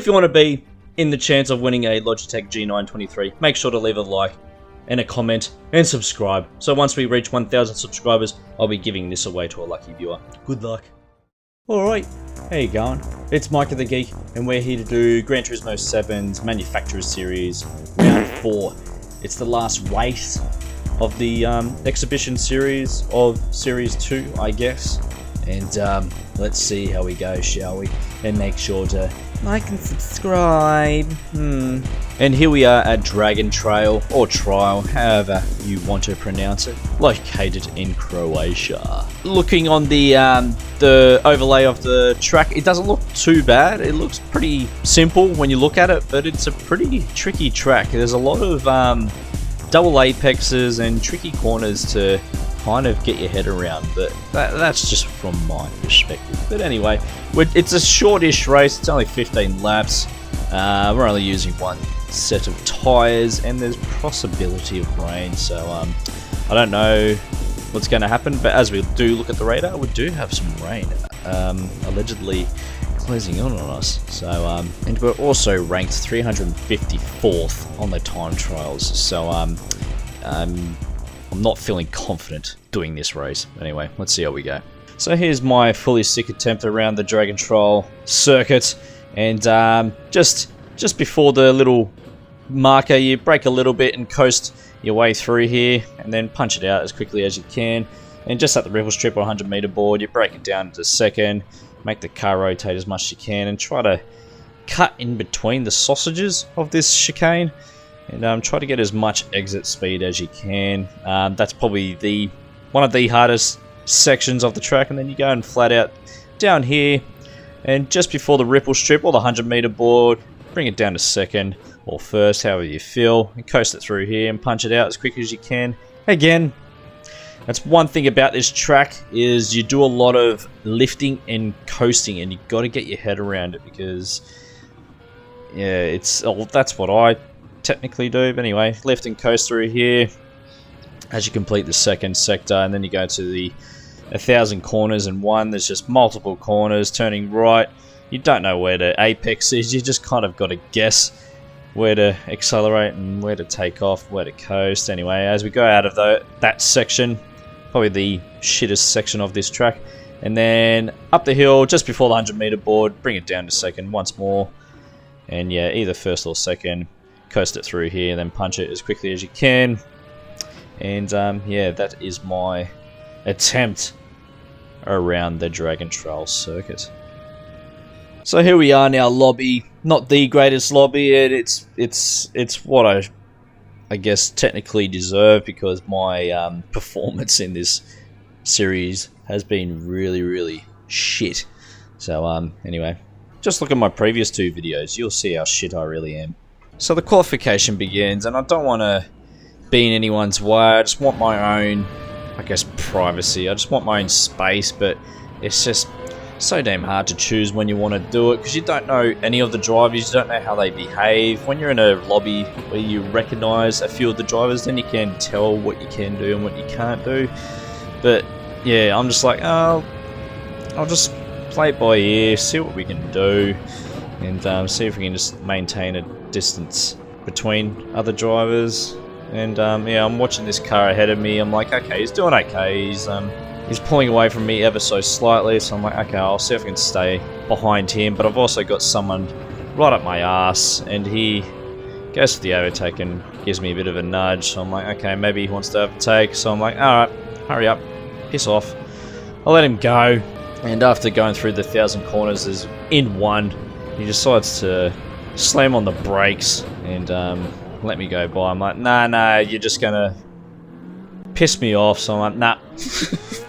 you want to be in the chance of winning a Logitech G923, make sure to leave a like and a comment and subscribe. So once we reach 1,000 subscribers, I'll be giving this away to a lucky viewer. Good luck. Alright, how you going? It's Micah the Geek, and we're here to do Gran Turismo 7's Manufacturers Series, Round 4. It's the last race of the exhibition series of Series 2, I guess. And let's see how we go, shall we? And make sure to like and subscribe. And here we are at Dragon Trail, or Trial, however you want to pronounce it, located in Croatia. Looking on the overlay of the track, it doesn't look too bad. It looks pretty simple when you look at it, but it's a pretty tricky track. There's a lot of double apexes and tricky corners to kind of get your head around, but that's just from my perspective. But anyway, it's a shortish race. It's only 15 laps. We're only using one set of tyres, and there's possibility of rain, so I don't know what's going to happen, but as we do look at the radar, we do have some rain allegedly closing in on us. So and we're also ranked 354th on the time trials, so I'm not feeling confident doing this race. Anyway, let's see how we go. So here's my fully sick attempt around the Dragon Trail circuit, and just before the little marker, you brake a little bit and coast your way through here, and then punch it out as quickly as you can. And just at the ripple strip or 100-meter board, you break it down to second, make the car rotate as much as you can, and try to cut in between the sausages of this chicane, and try to get as much exit speed as you can. That's probably one of the hardest sections of the track, and then you go and flat out down here, and just before the ripple strip or the 100-meter board, bring it down to second or first, however you feel, and coast it through here and punch it out as quick as you can. Again, that's one thing about this track, is you do a lot of lifting and coasting, and you've got to get your head around it, because yeah, that's what I technically do. But anyway, lift and coast through here as you complete the second sector, and then you go to the 1,000 corners in one. There's just multiple corners turning right. You don't know where the apex is, you just kind of got to guess where to accelerate and where to take off, where to coast. Anyway, as we go out of that section, probably the shittest section of this track, and then up the hill just before the 100-meter board, bring it down to second once more, and yeah, either first or second, coast it through here, then punch it as quickly as you can. And yeah, that is my attempt around the Dragon Trail circuit. So here we are now, lobby. Not the greatest lobby, it's what I guess technically deserve, because my performance in this series has been really shit. So anyway, just look at my previous two videos, you'll see how shit I really am. So the qualification begins, and I don't want to be in anyone's way. I just want my own, I guess, privacy. I just want my own space, but it's just so damn hard to choose when you want to do it, because you don't know any of the drivers, you don't know how they behave. When you're in a lobby where you recognize a few of the drivers, then you can tell what you can do and what you can't do. But yeah, I'm just like, oh, I'll just play it by ear, see what we can do, and see if we can just maintain a distance between other drivers. And yeah, I'm watching this car ahead of me. I'm like, okay, he's doing okay. He's pulling away from me ever so slightly, so I'm like, okay, I'll see if I can stay behind him. But I've also got someone right up my ass, and he goes for the overtake and gives me a bit of a nudge. So I'm like, okay, maybe he wants to overtake. So I'm like, alright, hurry up, piss off. I'll let him go. And after going through the 1,000 corners is in one, he decides to slam on the brakes and let me go by. I'm like, nah, you're just gonna piss me off. So I'm like, nah,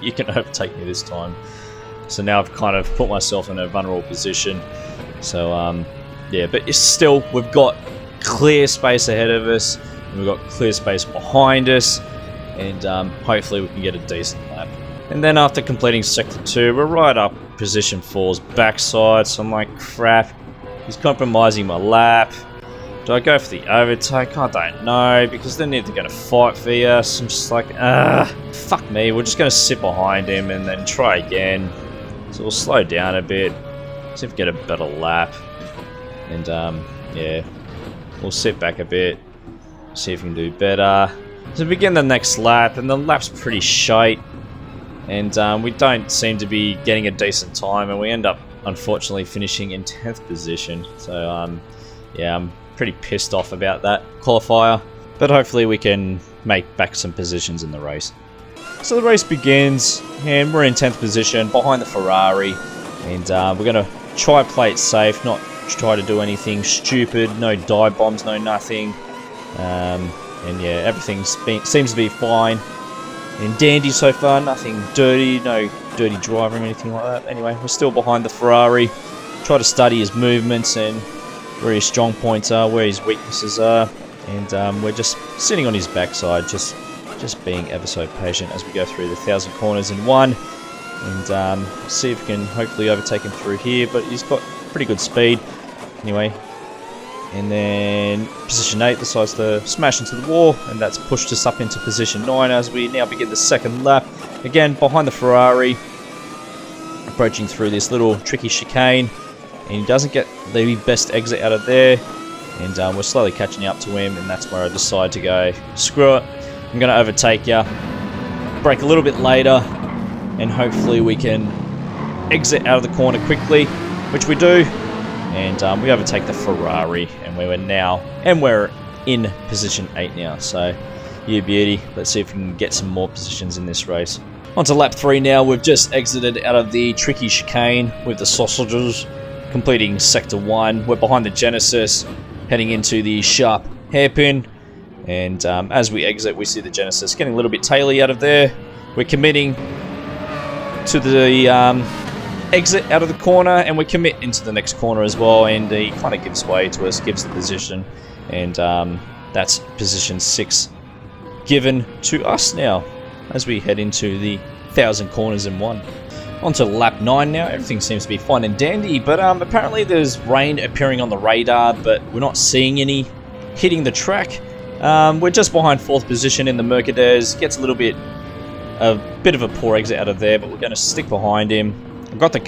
you can overtake me this time. So now I've kind of put myself in a vulnerable position. So yeah, but it's still, we've got clear space ahead of us, and we've got clear space behind us, and hopefully we can get a decent lap. And then after completing sector 2, we're right up position 4's backside. So I'm like, crap, he's compromising my lap. Do I go for the overtake? I don't know, because then they're going to fight for you. So I'm just like, fuck me. We're just going to sit behind him and then try again. So we'll slow down a bit, see if we get a better lap. And yeah, we'll sit back a bit, see if we can do better. So we begin the next lap, and the lap's pretty shite. And we don't seem to be getting a decent time, and we end up, unfortunately, finishing in 10th position. So, yeah, I'm pretty pissed off about that qualifier. But hopefully we can make back some positions in the race. So the race begins, and we're in 10th position, behind the Ferrari. And we're going to try play it safe, not try to do anything stupid, no dive bombs, no nothing. And yeah, everything seems to be fine and dandy so far, nothing dirty, no dirty driving or anything like that. Anyway, we're still behind the Ferrari. Try to study his movements and where his strong points are, where his weaknesses are, and we're just sitting on his backside, just being ever so patient as we go through the 1,000 corners in one, and see if we can hopefully overtake him through here. But he's got pretty good speed anyway. And then position 8 decides to smash into the wall, and that's pushed us up into position 9 as we now begin the second lap. Again, behind the Ferrari, approaching through this little tricky chicane, and he doesn't get the best exit out of there, and we're slowly catching up to him, and that's where I decide to go, screw it, I'm going to overtake you, brake a little bit later, and hopefully we can exit out of the corner quickly, which we do. And we overtake the Ferrari, and we're in position 8 now. So, you beauty. Let's see if we can get some more positions in this race. On to lap 3 now. We've just exited out of the tricky chicane with the sausages, completing sector 1. We're behind the Genesis, heading into the sharp hairpin. And as we exit, we see the Genesis getting a little bit taily out of there. We're committing to the exit out of the corner, and we commit into the next corner as well, and he kind of gives way to us, gives the position, and that's position 6 given to us now as we head into the 1,000 corners in one. On to lap 9 now. Everything seems to be fine and dandy, but apparently there's rain appearing on the radar, but we're not seeing any hitting the track. We're just behind 4th position in the Mercedes. Gets a bit of a poor exit out of there, but we're going to stick behind him. I've got the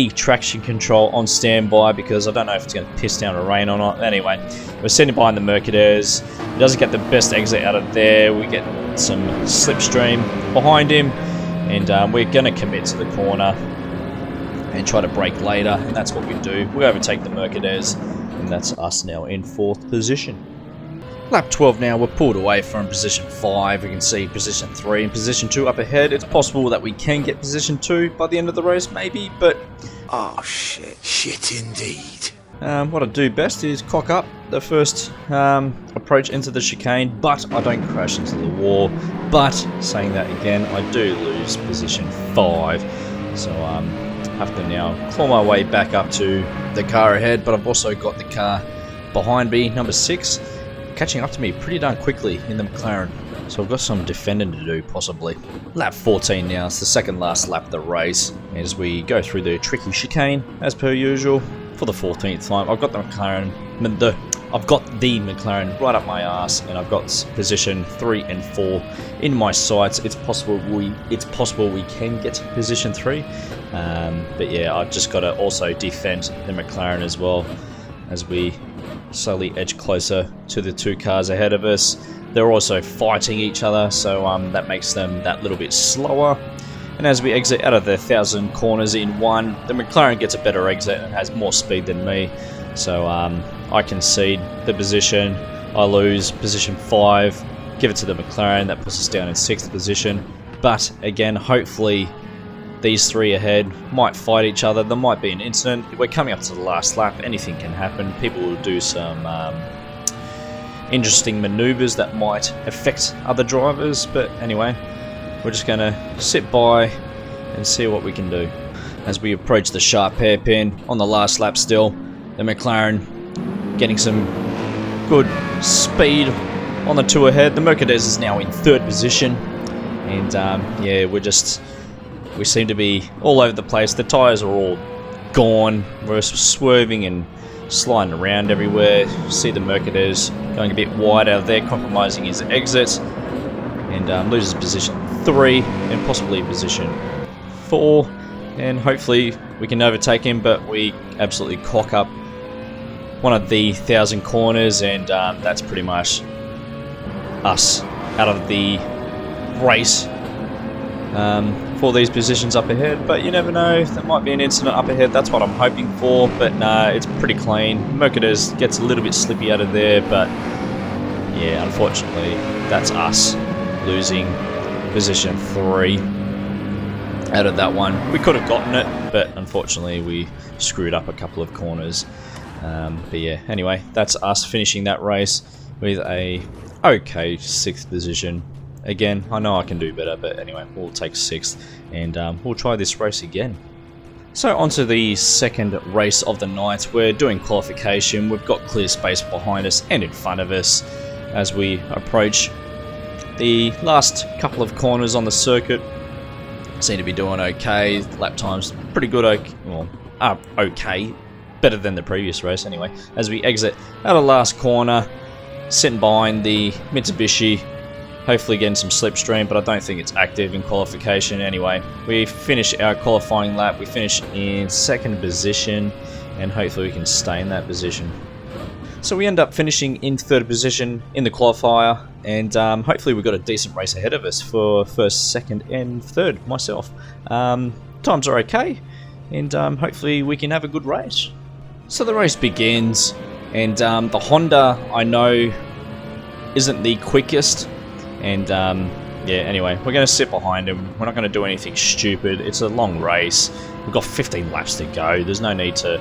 traction control on standby because I don't know if it's going to piss down or rain or not. Anyway, we're sitting behind the Mercedes. He doesn't get the best exit out of there. We get some slipstream behind him, and we're going to commit to the corner and try to brake later, and that's what we do. We overtake the Mercedes, and that's us now in 4th position. Lap 12 now, we're pulled away from position 5. We can see position 3 and position 2 up ahead. It's possible that we can get position 2 by the end of the race, maybe, but... oh, shit. Shit indeed. What I do best is cock up the first approach into the chicane, but I don't crash into the wall. But, saying that again, I do lose position 5. So, I have to now claw my way back up to the car ahead, but I've also got the car behind me, number 6. Catching up to me pretty darn quickly in the McLaren, so I've got some defending to do possibly. Lap 14 now, it's the second last lap of the race as we go through the tricky chicane as per usual for the 14th time. I've got the McLaren right up my ass, and I've got position 3 and 4 in my sights. It's possible we can get to position 3, but yeah, I've just got to also defend the McLaren as well as we slowly edge closer to the 2 cars ahead of us. They're also fighting each other, so that makes them that little bit slower. And as we exit out of the 1,000 corners in one, the McLaren gets a better exit and has more speed than me. So I concede the position. I lose position 5, give it to the McLaren. That puts us down in 6th position. But again, hopefully these 3 ahead might fight each other. There might be an incident. We're coming up to the last lap. Anything can happen. People will do some interesting maneuvers that might affect other drivers. But anyway, we're just going to sit by and see what we can do. As we approach the sharp hairpin on the last lap still, the McLaren getting some good speed on the 2 ahead. The Mercedes is now in 3rd position. And yeah, we seem to be all over the place. The tyres are all gone. We're swerving and sliding around everywhere. See the Mercedes going a bit wide out of there, compromising his exit, and loses position 3 and possibly position 4. and hopefully we can overtake him, but we absolutely cock up one of the 1,000 corners, and that's pretty much us out of the race for these positions up ahead. But you never know, there might be an incident up ahead. That's what I'm hoping for, but nah, it's pretty clean. Micah gets a little bit slippy out of there, but yeah, unfortunately that's us losing position 3 out of that one. We could have gotten it, but unfortunately we screwed up a couple of corners. But yeah, anyway, that's us finishing that race with a okay 6th position. Again, I know I can do better, but anyway, we'll take 6th, and we'll try this race again. So onto the second race of the night. We're doing qualification. We've got clear space behind us and in front of us as we approach the last couple of corners on the circuit. Seem to be doing okay. Lap time's pretty good. Okay, well, okay, better than the previous race anyway. As we exit out of the last corner, sitting behind the Mitsubishi, hopefully getting some slipstream, but I don't think it's active in qualification. Anyway, we finish our qualifying lap. We finish in 2nd position, and hopefully we can stay in that position. So we end up finishing in 3rd position in the qualifier, and hopefully we've got a decent race ahead of us for 1st, 2nd, and 3rd myself. Times are okay, and hopefully we can have a good race. So the race begins, and the Honda, I know, isn't the quickest. And yeah, anyway, we're going to sit behind him. We're not going to do anything stupid. It's a long race. We've got 15 laps to go. There's no need to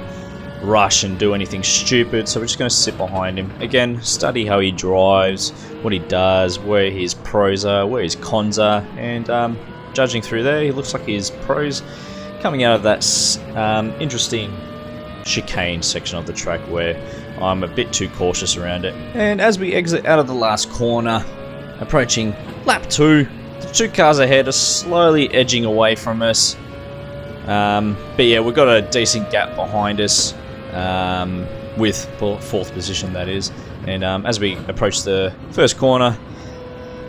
rush and do anything stupid. So we're just going to sit behind him. Again, study how he drives, what he does, where his pros are, where his cons are. And judging through there, he looks like his pros coming out of that interesting chicane section of the track where I'm a bit too cautious around it. And as we exit out of the last corner, approaching lap 2, the 2 cars ahead are slowly edging away from us. But yeah, we've got a decent gap behind us with 4th position, that is. And as we approach the 1st corner,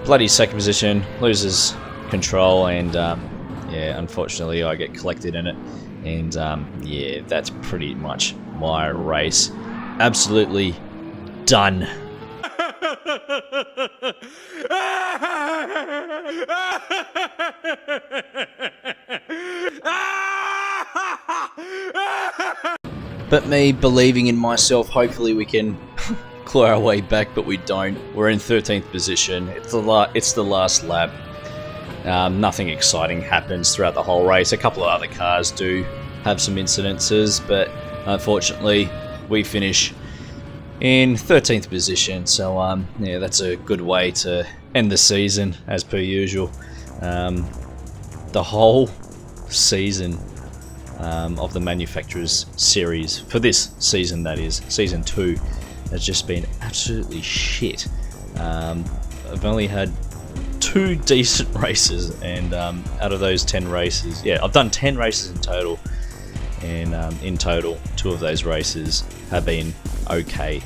bloody 2nd position, loses control, and yeah, unfortunately I get collected in it. And yeah, that's pretty much my race. Absolutely done. But me believing in myself, hopefully we can claw our way back, but we don't. We're in 13th position. It's the last lap. Nothing exciting happens throughout the whole race. A couple of other cars do have some incidences, but unfortunately we finish in 13th position. So yeah, that's a good way to end the season, as per usual. The whole season of the Manufacturers Series, for this season, that is, Season 2, has just been absolutely shit. I've only had 2 decent races, and out of those 10 races, yeah, I've done 10 races in total, and in total, 2 of those races have been okay.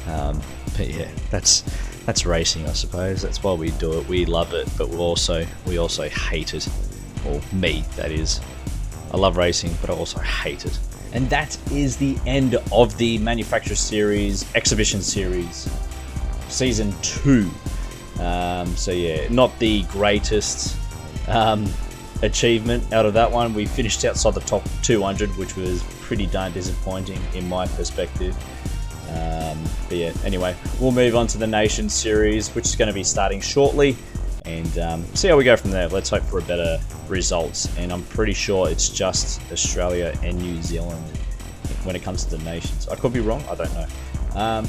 But yeah, that's racing, I suppose. That's why we do it. We love it, but we also hate it. Or me, that is. I love racing, but I also hate it. And that is the end of the Manufacturer Series Exhibition Series Season 2. So yeah, not the greatest achievement out of that one. We finished outside the top 200, which was pretty darn disappointing in my perspective. But yeah, anyway, we'll move on to the Nation Series, which is going to be starting shortly, and see how we go from there. Let's hope for a better results, and I'm pretty sure it's just Australia and New Zealand when it comes to the nations. I could be wrong, I don't know.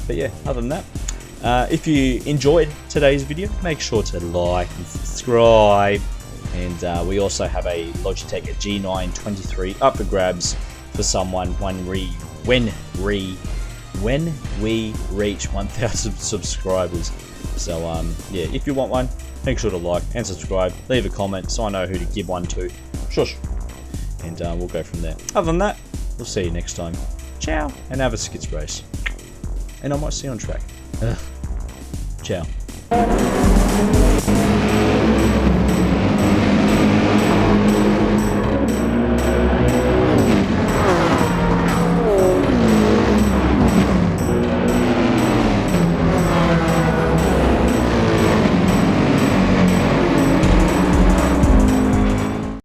But yeah, other than that, if you enjoyed today's video, make sure to like and subscribe. And we also have a Logitech G9 up for grabs for someone when we reach 1,000 subscribers. So yeah, if you want one, make sure to like and subscribe, leave a comment so I know who to give one to. Shush. And we'll go from there. Other than that, we'll see you next time. Ciao, and have a skits race. And I might see you on track. Ciao.